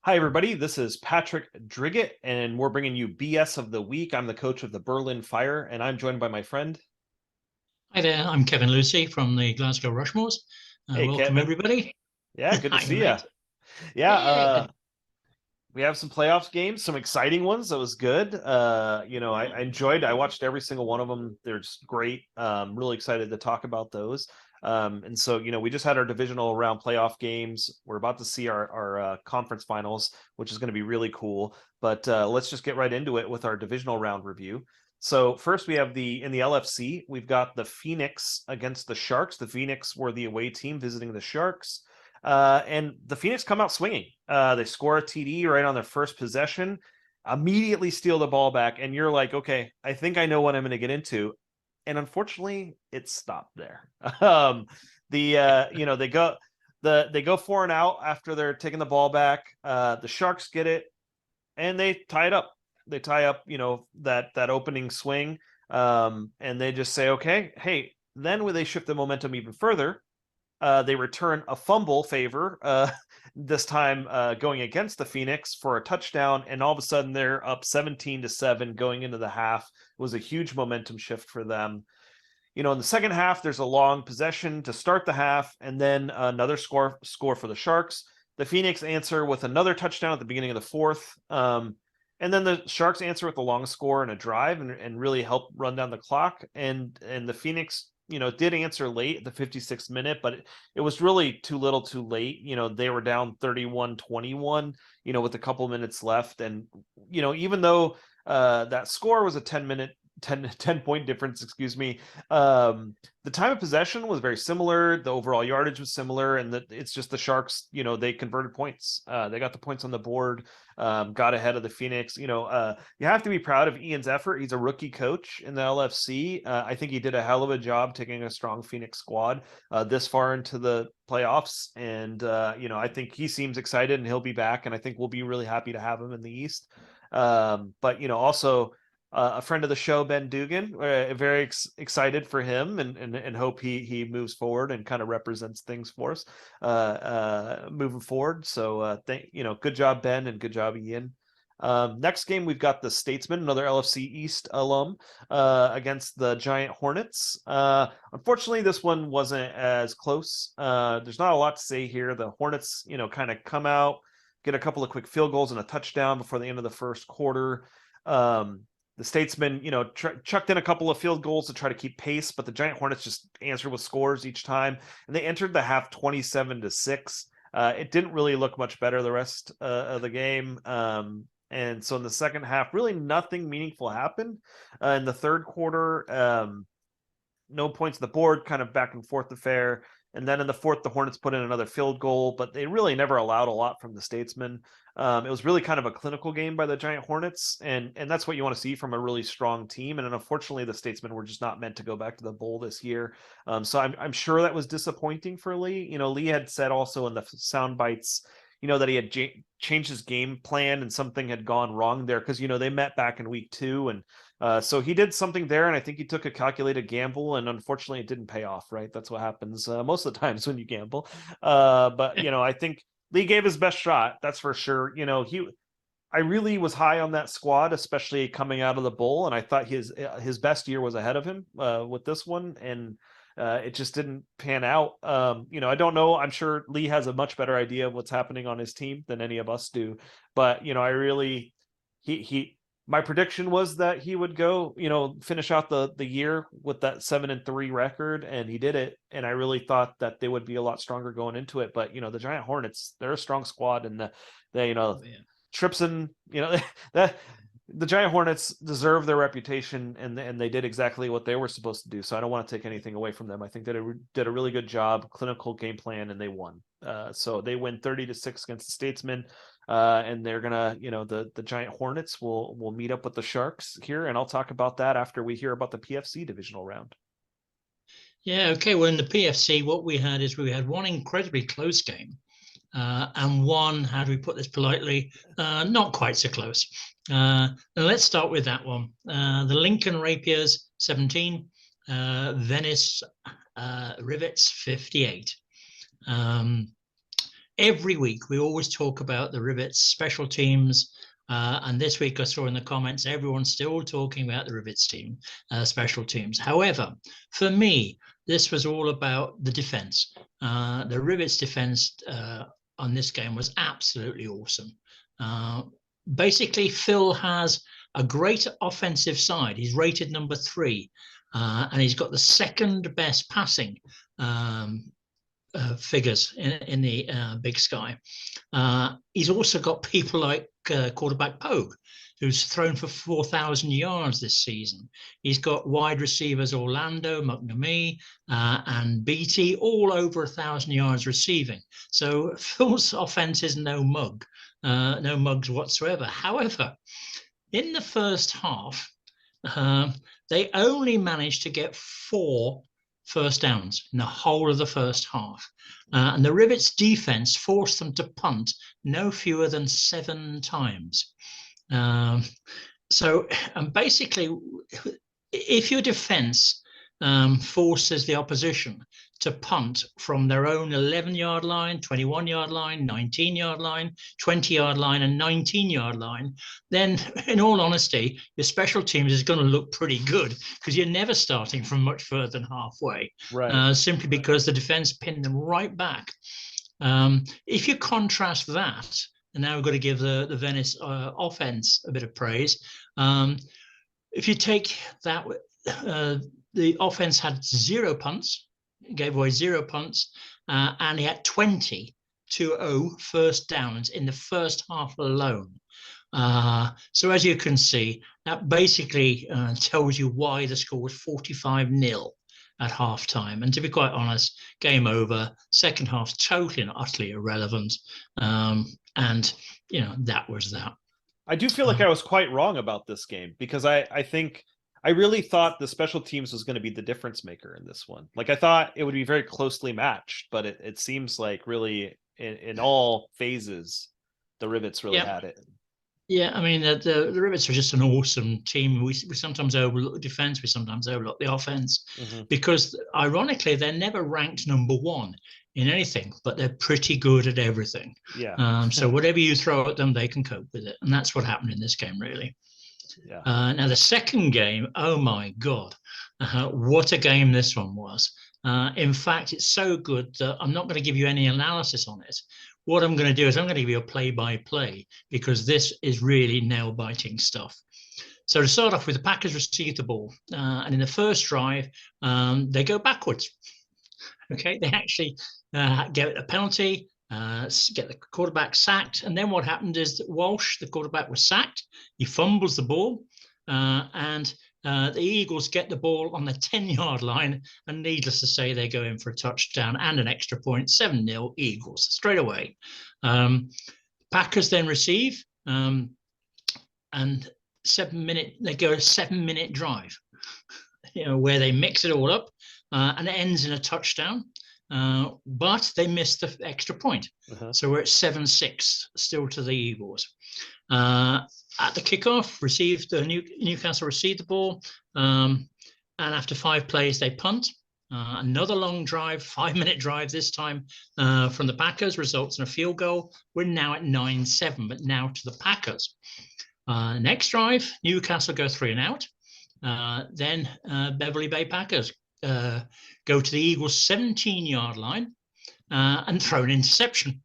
Hi, everybody. This is Patrick Driggett, and we're bringing you BS of the Week. I'm the coach of the Berlin Fire, and I'm joined by my friend. Hi there, I'm Kevin Lucy from the Glasgow Rushmores. Hey, Welcome, Kevin. everybody. Yeah, good to Hi, see you. mate. Yeah, Yeah. we have some playoffs games, some exciting ones. That was good. I watched every single one of them. They're just great. Really excited to talk about those. We just had our divisional round playoff games. We're about to see our conference finals, which is going to be really cool. But let's just get right into it with our divisional round review. So first we have in the LFC, we've got the Phoenix against the Sharks. The Phoenix were the away team visiting the Sharks. And the Phoenix come out swinging. They score a TD right on their first possession, immediately steal the ball back, and you're like, okay, I think I know what I'm going to get into. And unfortunately, it stopped there. They go 4 and out after they're taking the ball back. The Sharks get it, and they tie it up. They tie up, that opening swing, and they just say, okay, hey. Then when they shift the momentum even further, they return a fumble favor, this time going against the Phoenix for a touchdown, and all of a sudden they're up 17-7 going into the half. It was a huge momentum shift for them. In the second half, there's a long possession to start the half, and then another score for the Sharks. The Phoenix answer with another touchdown at the beginning of the fourth. And then the Sharks answer with a long score and a drive and really help run down the clock. And the Phoenix did answer late at the 56th minute, but it was really too little too late. They were down 31-21, with a couple minutes left. And, even though that score was a 10 point difference, excuse me. The time of possession was very similar. The overall yardage was similar, and it's just the Sharks, they converted points. They got the points on the board, got ahead of the Phoenix. You have to be proud of Ian's effort. He's a rookie coach in the LFC. I think he did a hell of a job taking a strong Phoenix squad this far into the playoffs. And, I think he seems excited and he'll be back. And I think we'll be really happy to have him in the East. Also, a friend of the show, Ben Dugan. Very excited for him and hope he moves forward and kind of represents things for us moving forward. So good job, Ben, and good job, Ian. Next game, we've got the Statesman, another LFC East alum, against the Giant Hornets. Unfortunately, this one wasn't as close. There's not a lot to say here. The Hornets, kind of come out, get a couple of quick field goals and a touchdown before the end of the first quarter. The Statesmen, chucked in a couple of field goals to try to keep pace, but the Giant Hornets just answered with scores each time, and they entered the half 27-6. It didn't really look much better the rest of the game. And so in the second half, really nothing meaningful happened. In the third quarter, no points on the board, kind of back and forth affair. And then in the fourth, the Hornets put in another field goal, but they really never allowed a lot from the Statesmen. It was really kind of a clinical game by the Giant Hornets, and that's what you want to see from a really strong team. And unfortunately, the Statesmen were just not meant to go back to the bowl this year. So I'm sure that was disappointing for Lee. Lee had said also in the sound bites, that he had changed his game plan and something had gone wrong there because, they met back in week 2 and so he did something there, and I think he took a calculated gamble, and unfortunately it didn't pay off, right? That's what happens most of the times when you gamble. But, I think Lee gave his best shot. That's for sure. I really was high on that squad, especially coming out of the bowl, and I thought his best year was ahead of him with this one, and it just didn't pan out. I don't know. I'm sure Lee has a much better idea of what's happening on his team than any of us do. But I really my prediction was that he would go, finish out the year with that 7-3 record, and he did it. And I really thought that they would be a lot stronger going into it. But the Giant Hornets, they're a strong squad, and trips in, that the Giant Hornets deserve their reputation, and they did exactly what they were supposed to do. So I don't want to take anything away from them. I think that it did a really good job, clinical game plan, and they won. So they win 30-6 against the Statesmen. And they're gonna, the Giant Hornets will meet up with the Sharks here, and I'll talk about that after we hear about the PFC divisional round. Yeah, okay. Well, in the PFC, what we had is we had one incredibly close game, and one, how do we put this politely, not quite so close. Now let's start with that one. The Lincoln Rapiers 17, Venice Rivets 58. every week we always talk about the Rivets special teams. And this week I saw in the comments, everyone's still talking about the Rivets team, special teams. However, for me, this was all about the defense. The Rivets defense on this game was absolutely awesome. Basically, Phil has a great offensive side. He's rated number 3, and he's got the second best passing figures in the Big Sky. He's also got people like quarterback Pogue, who's thrown for 4,000 yards this season. He's got wide receivers Orlando, McNamee, and Beatty, all over 1,000 yards receiving. So Phil's offense is no mugs whatsoever. However, in the first half, they only managed to get 4 first downs in the whole of the first half. And the Rivets defense forced them to punt no fewer than 7 times. So basically, if your defense forces the opposition to punt from their own 11-yard line, 21-yard line, 19-yard line, 20-yard line, and 19-yard line, then in all honesty, your special teams is going to look pretty good because you're never starting from much further than halfway, Right. simply because the defense pinned them right back. If you contrast that, and now we've got to give the Venice offense a bit of praise. If you take that, the offense had 0 punts, gave away 0 punts, and he had 20 first downs in the first half alone. So as you can see, that basically tells you why the score was 45-0 at halftime. And to be quite honest, game over. Second half totally and utterly irrelevant. And that was that. I do feel like I was quite wrong about this game because I think I really thought the special teams was going to be the difference maker in this one. Like I thought it would be very closely matched, but it seems like really in all phases, the Rivets really had it. Yeah, I mean, the Rivets are just an awesome team. We sometimes overlook the defense, we sometimes overlook the offense, because ironically, they're never ranked number 1 in anything, but they're pretty good at everything. Yeah. So whatever you throw at them, they can cope with it. And that's what happened in this game, really. Yeah. Now, the second game, oh my God, what a game this one was. In fact, it's so good that I'm not going to give you any analysis on it. What I'm going to do is I'm going to give you a play-by-play because this is really nail-biting stuff. So to start off with, the Packers receive the ball, and in the first drive, they go backwards. Okay, they actually get a penalty, get the quarterback sacked, and then what happened is that Walsh, the quarterback, was sacked. He fumbles the ball, and the Eagles get the ball on the 10-yard line, and needless to say, they go in for a touchdown and an extra point, 7-0 Eagles straight away. Packers then receive, and they go a 7-minute drive, where they mix it all up, and it ends in a touchdown. But they missed the extra point. So we're at 7-6 still to the Eagles. At the kickoff, Newcastle received the ball, and after 5 plays, they punt. Another long drive, 5-minute drive this time from the Packers, results in a field goal. We're now at 9-7, but now to the Packers. Next drive, Newcastle go 3 and out. Then Beverly Bay Packers go to the Eagles' 17-yard line and throw an interception.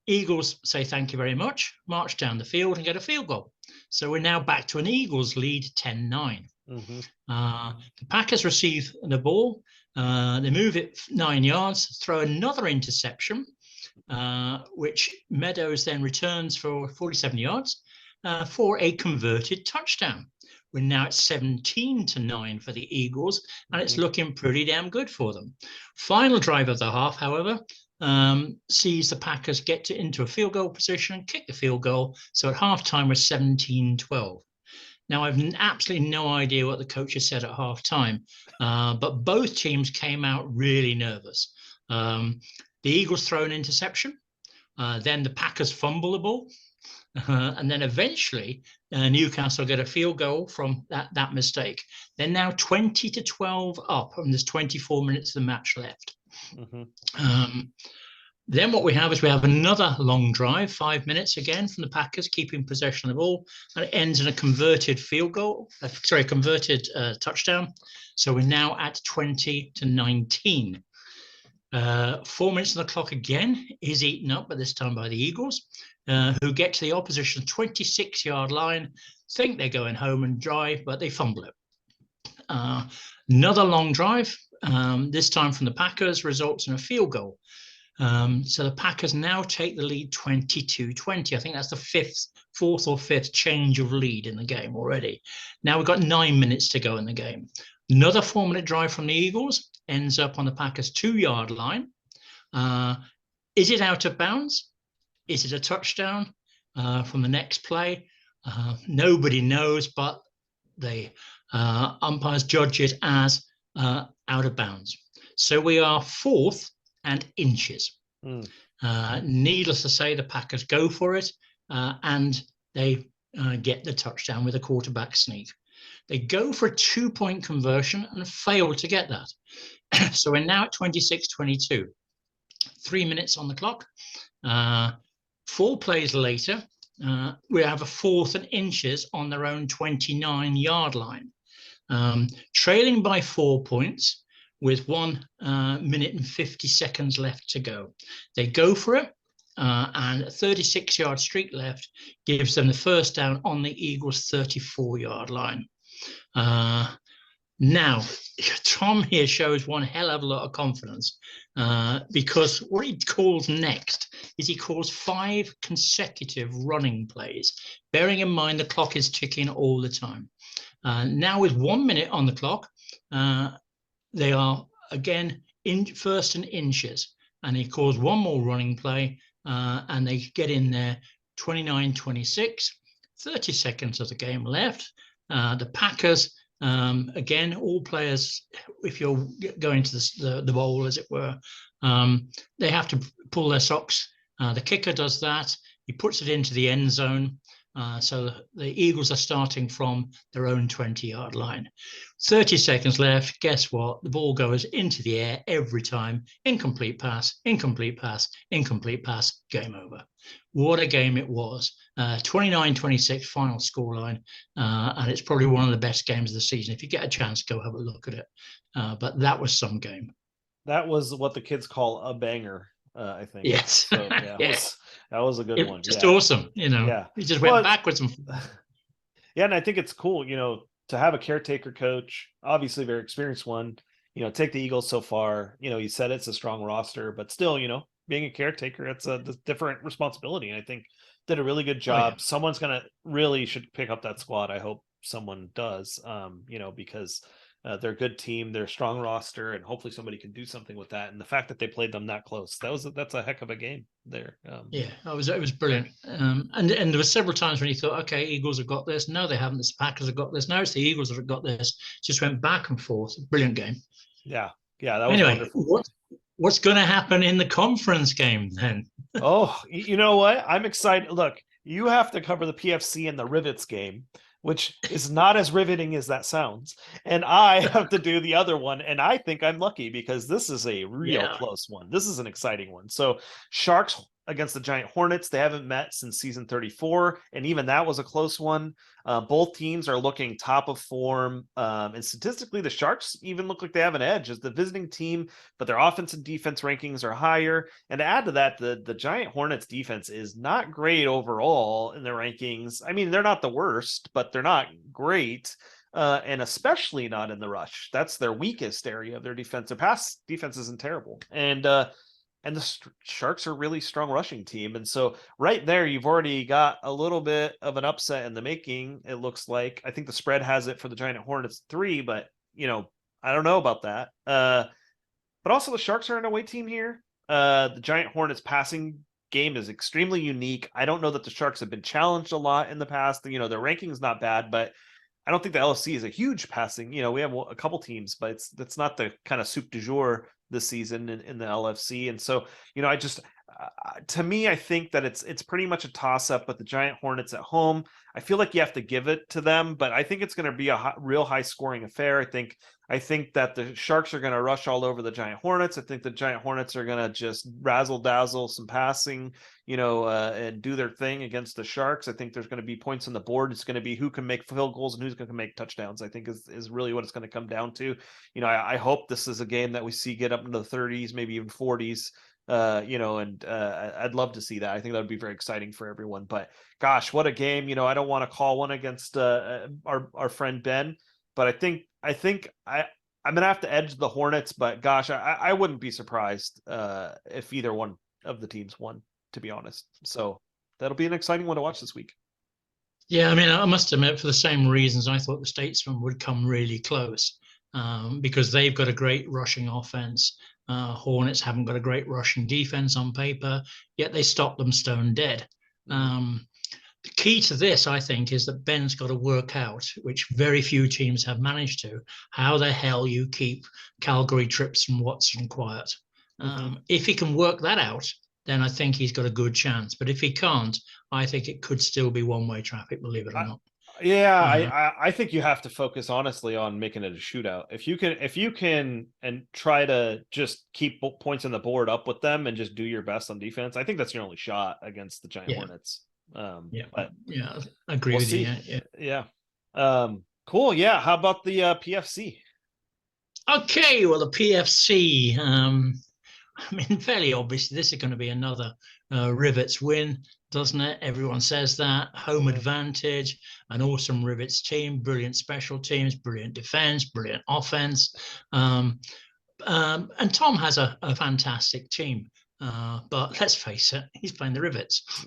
Eagles say thank you very much, march down the field and get a field goal. So we're now back to an Eagles lead 10-9. The Packers receive the ball. They move it 9 yards, throw another interception, which Meadows then returns for 47 yards for a converted touchdown. We're now at 17-9 for the Eagles, and it's looking pretty damn good for them. Final drive of the half, however, sees the Packers get into a field goal position, kick the field goal. So at halftime, we're 17-12. Now, I've absolutely no idea what the coaches said at halftime, but both teams came out really nervous. The Eagles throw an interception, then the Packers fumble the ball, and then eventually Newcastle get a field goal from that mistake. They're now 20-12 up, and there's 24 minutes of the match left. Mhm. Then what we have is we have another long drive, 5 minutes again from the Packers, keeping possession of the ball, and it ends in a converted field goal. Converted touchdown. So we're now at 20-19. 4 minutes on the clock again is eaten up, but this time by the Eagles, who get to the opposition 26-yard line, think they're going home and drive, but they fumble it. Another long drive, this time from the Packers, results in a field goal. So the Packers now take the lead 22-20. I think that's the fourth or fifth change of lead in the game already. Now we've got 9 minutes to go in the game. Another 4-minute drive from the Eagles ends up on the Packers 2-yard line. Is it out of bounds? Is it a touchdown from the next play? Nobody knows, but the umpires judge it as out of bounds. So we are 4th and inches. Needless to say, the Packers go for it, and they get the touchdown with a quarterback sneak. They go for a 2-point conversion and fail to get that. So we're now at 26-22. 3 minutes on the clock. 4 plays later, we have a 4th and inches on their own 29-yard line. Trailing by 4 points with 1 minute and 50 seconds left to go. They go for it, and a 36-yard streak left gives them the first down on the Eagles' 34-yard line. Now, Tom here shows one hell of a lot of confidence, because what he calls next is he calls 5 consecutive running plays, bearing in mind the clock is ticking all the time. Now with 1 minute on the clock, they are again in first and inches, and he calls one more running play, and they get in there 29-26, 30 seconds of the game left. The Packers, again, all players, if you're going to the bowl, as it were, they have to pull their socks. The kicker does that. He puts it into the end zone. So the Eagles are starting from their own 20-yard line. 30 seconds left. Guess what? The ball goes into the air every time. Incomplete pass, incomplete pass, incomplete pass. Game over. What a game it was. 29-26 final scoreline. And it's probably one of the best games of the season. If you get a chance, go have a look at it. But that was some game. That was what the kids call a banger, I think. Yes. So, yeah. That was a good one. Just awesome. Yeah. He just went backwards. Yeah, and I think it's cool, to have a caretaker coach, obviously very experienced one, take the Eagles so far. You said it's a strong roster, but still, being a caretaker, it's a different responsibility. And I think did a really good job. Someone's should pick up that squad. I hope someone does, because they're a good team, they're a strong roster, and hopefully somebody can do something with that. And the fact that they played them that close, that's a heck of a game there. It was brilliant. And there were several times when you thought, okay, Eagles have got this. No, they haven't. The Packers have got this. No, it's the Eagles that have got this. Just went back and forth. Brilliant game. Yeah, that was wonderful. What's going to happen in the conference game then? Oh, you know what? I'm excited. Look, you have to cover the PFC and the Rivets game, which is not as riveting as that sounds. And I have to do the other one. And I think I'm lucky because this is a real close one. This is an exciting one. So Sharks against the Giant Hornets, they haven't met since season 34. And even that was a close one. Both teams are looking top of form. And statistically, the Sharks even look like they have an edge as the visiting team, but their offense and defense rankings are higher. And to add to that, the Giant Hornets defense is not great overall in their rankings. I mean, they're not the worst, but they're not great. And especially not in the rush. That's their weakest area of their defense. Their pass defense isn't terrible. And the Sharks are a really strong rushing team. And so right there, you've already got a little bit of an upset in the making. It looks like, I think the spread has it for the Giant Hornets 3, but I don't know about that. But also the Sharks are an away team here. The Giant Hornets passing game is extremely unique. I don't know that the Sharks have been challenged a lot in the past. Their ranking is not bad, but I don't think the LFC is a huge passing. We have a couple teams, but that's not the kind of soup du jour this season in the LFC. And so, To me, I think that it's pretty much a toss up. But the Giant Hornets at home, I feel like you have to give it to them. But I think it's going to be a real high scoring affair. I think that the Sharks are going to rush all over the Giant Hornets. I think the Giant Hornets are going to just razzle dazzle some passing, and do their thing against the Sharks. I think there's going to be points on the board. It's going to be who can make field goals and who's going to make touchdowns. I think is really what it's going to come down to. I hope this is a game that we see get up into the 30s, maybe even 40s. I'd love to see that. I think that would be very exciting for everyone. But gosh, what a game! I don't want to call one against our friend Ben, but I'm gonna have to edge the Hornets. But gosh, I wouldn't be surprised if either one of the teams won, to be honest. So that'll be an exciting one to watch this week. Yeah, I mean, I must admit, for the same reasons, I thought the Statesmen would come really close because they've got a great rushing offense. Hornets haven't got a great rushing defense on paper, yet they stopped them stone dead. The key to this, I think, is that Ben's got to work out, which very few teams have managed to, how the hell you keep Calgary, Trips, and Watson quiet. If he can work that out, then I think he's got a good chance. But if he can't, I think it could still be one-way traffic, believe it or not. I think you have to focus honestly on making it a shootout. If you can and try to just keep points on the board up with them and just do your best on defense, I think that's your only shot against the Giant Hornets. But I agree with you. Cool. Yeah. How about the PFC? Okay, well, the PFC. I mean, fairly obviously, this is going to be another Rivets win, doesn't it? Everyone says that. Home advantage, an awesome Rivets team, brilliant special teams, brilliant defense, brilliant offense. And Tom has a fantastic team. But let's face it, he's playing the Rivets.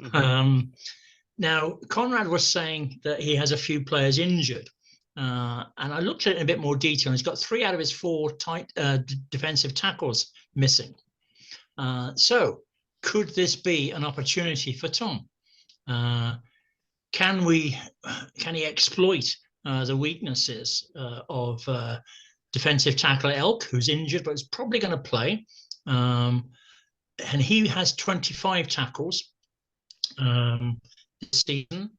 Now, Conrad was saying that he has a few players injured. And I looked at it in a bit more detail. He's got 3 out of his 4 tight defensive tackles missing. So could this be an opportunity for Tom? Can he exploit the weaknesses of defensive tackle Elk, who's injured but is probably going to play? And he has 25 tackles this season.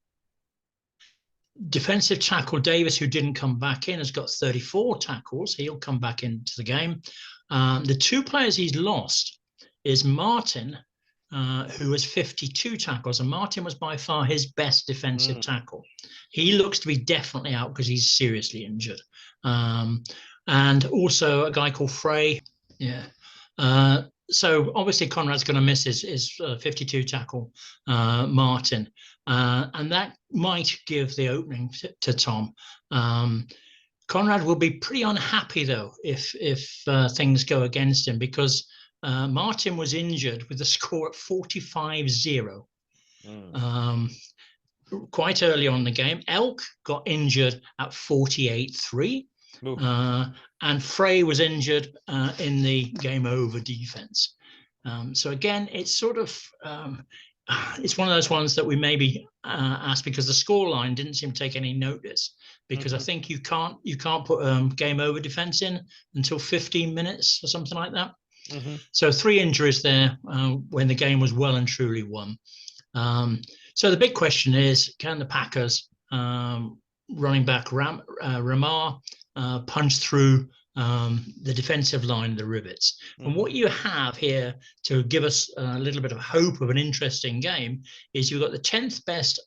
Defensive tackle Davis, who didn't come back in, has got 34 tackles. He'll come back into the game. The 2 players he's lost is Martin, who has 52 tackles, and Martin was by far his best defensive tackle. He looks to be definitely out because he's seriously injured. And also a guy called Frey. So obviously Conrad's going to miss his 52 tackle Martin, and that might give the opening to Tom. Conrad will be pretty unhappy though if things go against him, because Martin was injured with the score at 45-0 quite early on in the game. Elk got injured at 48-3. And Frey was injured in the game over defense. So again, it's sort of it's one of those ones that we maybe asked because the scoreline didn't seem to take any notice, because I think you can't put game over defense in until 15 minutes or something like that. So 3 injuries there when the game was well and truly won. So the big question is, can the Packers running back Ramar punch through the defensive line of the Rivets? And what you have here to give us a little bit of hope of an interesting game is you've got the 10th best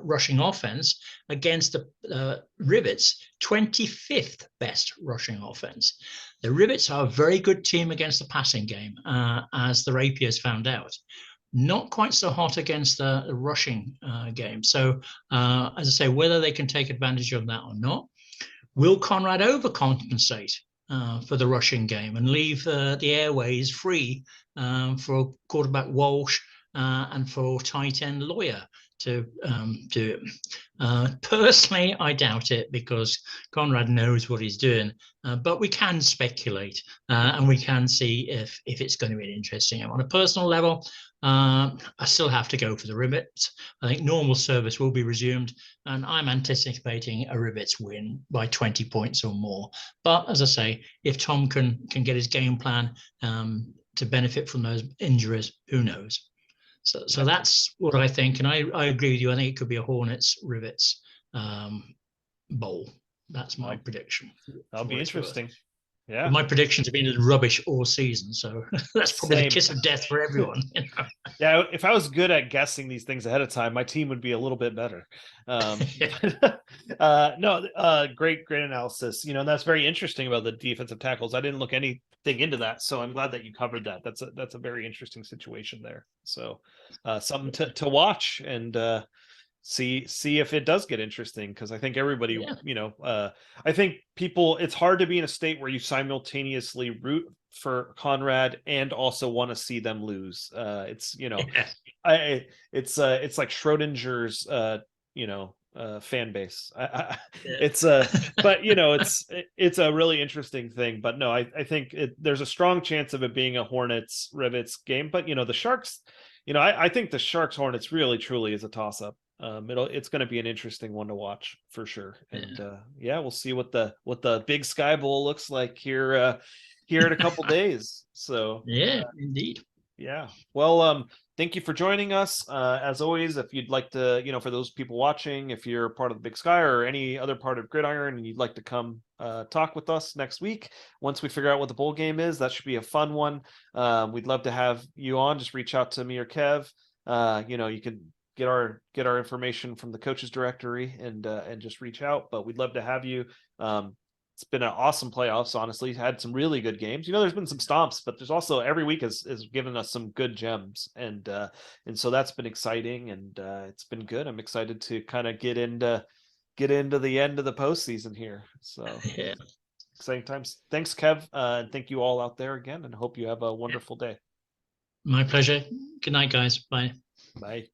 rushing offense against the Rivets' 25th best rushing offense. The Rivets are a very good team against the passing game, as the Rapiers found out. Not quite so hot against the rushing game. So, as I say, whether they can take advantage of that or not. Will Conrad overcompensate for the rushing game and leave the airways free for quarterback Walsh and for tight end Lawyer to do it? Personally, I doubt it, because Conrad knows what he's doing. But we can speculate and we can see if it's going to be interesting. On a personal level, I still have to go for the Rivets. I think normal service will be resumed, and I'm anticipating a Rivets win by 20 points or more. But as I say, if Tom can get his game plan to benefit from those injuries, who knows? So that's what I think, and I agree with you. I think it could be a Hornets Rivets bowl. That's my prediction. That'll be interesting. Yeah. But my predictions have been rubbish all season, so that's probably Same. the kiss of death for everyone. Yeah, if I was good at guessing these things ahead of time, my team would be a little bit better. Great analysis. And that's very interesting about the defensive tackles. I didn't look anything into that, so I'm glad that you covered that. That's a very interesting situation there. So, something to watch and see if it does get interesting, because I think everybody, I think people, it's hard to be in a state where you simultaneously root for Conrad and also want to see them lose. It's it's like Schrodinger's fan base. It's but it's a really interesting thing. But no, I think there's a strong chance of it being a Hornets Rivets game. But the Sharks, I think the Sharks Hornets really truly is a toss up. It's going to be an interesting one to watch for sure. And we'll see what the Big Sky Bowl looks like here in a couple days. So indeed. Yeah. Well, thank you for joining us. As always, if you'd like to, for those people watching, if you're part of the Big Sky or any other part of Gridiron and you'd like to come talk with us next week, once we figure out what the bowl game is, that should be a fun one. We'd love to have you on. Just reach out to me or Kev. You can get our information from the coaches directory and just reach out. But we'd love to have you. It's been an awesome playoffs, honestly. Had some really good games. There's been some stomps, but there's also every week has given us some good gems, and so that's been exciting, and it's been good. I'm excited to kind of get into the end of the postseason here. So exciting times. Thanks, Kev, and thank you all out there again, and hope you have a wonderful day. My pleasure. Good night, guys. Bye. Bye.